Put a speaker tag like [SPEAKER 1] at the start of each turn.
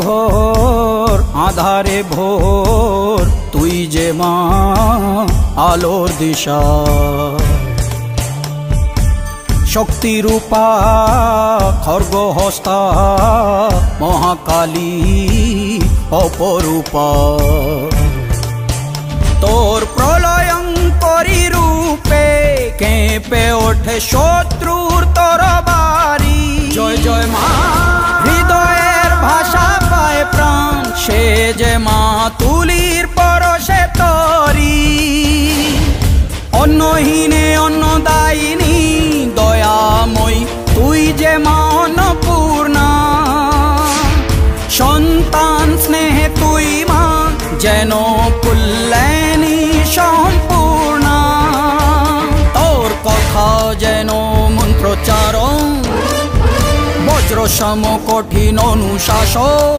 [SPEAKER 1] ঘোর আধারে ভোর তুই যে মা আলোর দিশা শক্তিরূপা খর্গহস্তা মহাকালী অপরূপা তোর প্রলয়ঙ্করী রূপে কেঁপে ওঠে শত্রুর তরবারি জয় জয় মা হৃদয়ের ভাষা পায় প্রাণ সে যে মা তুলির পরশে তরি অন্নহীনে অন্নদায়িনী দয়াময়ী তুই যে মা অন্নপূর্ণা সন্তান স্নেহে তুই মা যেন কল্যাণী সম্পূর্ণা তোর কথা যেন মন্ত্রোচ্চারণ বজ্র সম কঠিন অনুশাসন।